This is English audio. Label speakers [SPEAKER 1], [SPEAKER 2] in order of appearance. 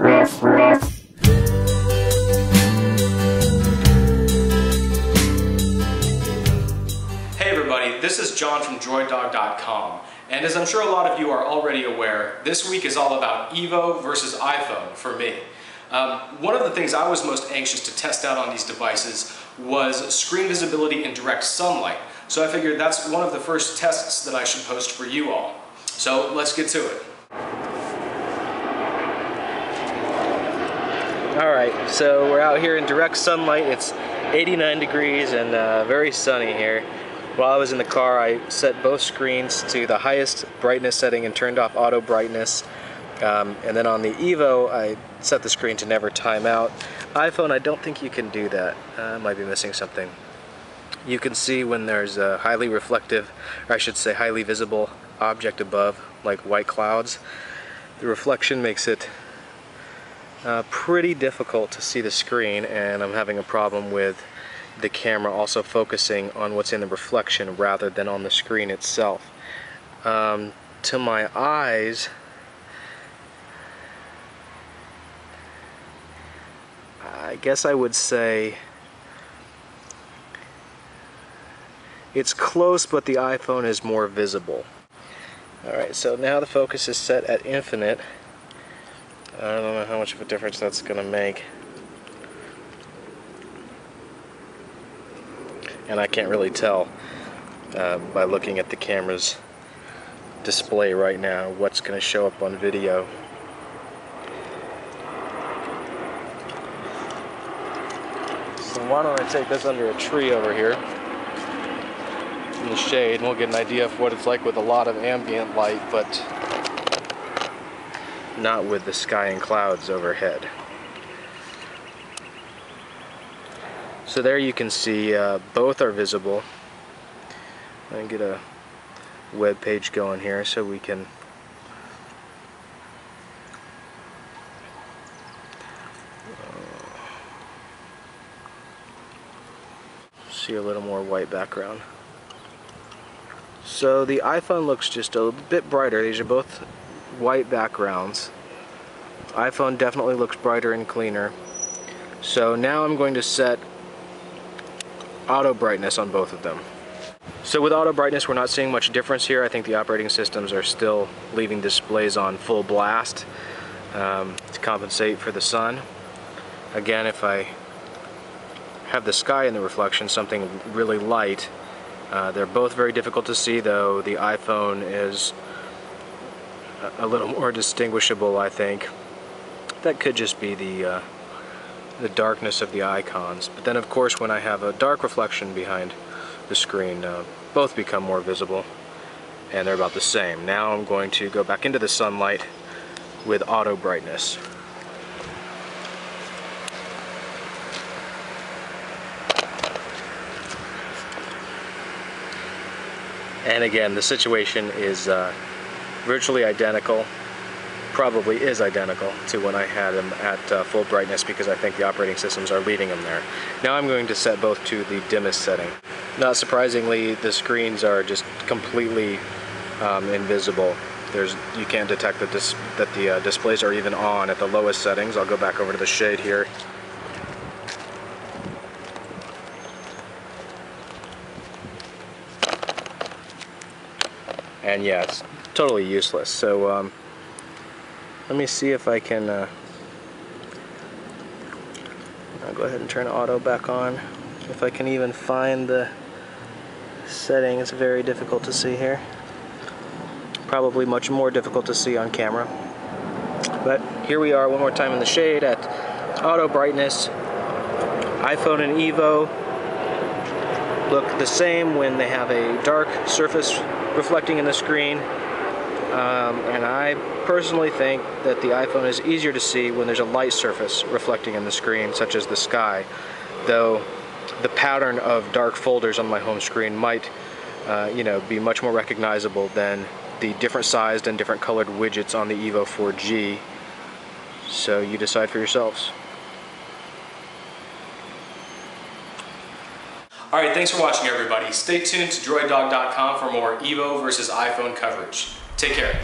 [SPEAKER 1] Hey everybody, this is John from DroidDog.com, and as I'm sure a lot of you are already aware, this week is all about Evo versus iPhone for me. One of the things I was most anxious to test out on these devices was screen visibility in direct sunlight, so I figured that's one of the first tests that I should post for you all. So let's get to it. Alright, so we're out here in direct sunlight. It's 89 degrees and very sunny here. While I was in the car, I set both screens to the highest brightness setting and turned off auto brightness. And then on the Evo, I set the screen to never time out. iPhone, I don't think you can do that. I might be missing something. You can see when there's a highly reflective, or I should say highly visible object above, like white clouds. The reflection makes it pretty difficult to see the screen, and I'm having a problem with the camera also focusing on what's in the reflection rather than on the screen itself. To my eyes, I guess I would say it's close, but the iPhone is more visible. Alright, so now the focus is set at infinite. I don't know how much of a difference that's going to make. And I can't really tell by looking at the camera's display right now what's going to show up on video. So why don't I take this under a tree over here in the shade, and we'll get an idea of what it's like with a lot of ambient light, but not with the sky and clouds overhead. So there you can see both are visible. I'm going to get a web page going here so we can see a little more white background. So the iPhone looks just a bit brighter. These are both white backgrounds. iPhone definitely looks brighter and cleaner. So now I'm going to set auto brightness on both of them. So with auto brightness, we're not seeing much difference here. I think the operating systems are still leaving displays on full blast to compensate for the sun. Again, if I have the sky in the reflection, something really light, they're both very difficult to see, though the iPhone is a little more distinguishable, I think. That could just be the darkness of the icons. But then of course when I have a dark reflection behind the screen, both become more visible, and they're about the same. Now I'm going to go back into the sunlight with auto brightness. And again, the situation is virtually identical. Probably is identical to when I had them at full brightness, because I think the operating systems are leaving them there. Now I'm going to set both to the dimmest setting. Not surprisingly, the screens are just completely invisible. You can't detect that the displays are even on at the lowest settings. I'll go back over to the shade here. And yeah, it's totally useless. So let me see if I can I'll go ahead and turn auto back on. If I can even find the setting. It's very difficult to see here. Probably much more difficult to see on camera. But here we are one more time in the shade at auto brightness. iPhone and Evo look the same when they have a dark surface reflecting in the screen. And I personally think that the iPhone is easier to see when there's a light surface reflecting in the screen, such as the sky, though the pattern of dark folders on my home screen might be much more recognizable than the different sized and different colored widgets on the Evo 4G. So you decide for yourselves. Alright, thanks for watching everybody. Stay tuned to DroidDog.com for more Evo versus iPhone coverage. Take care.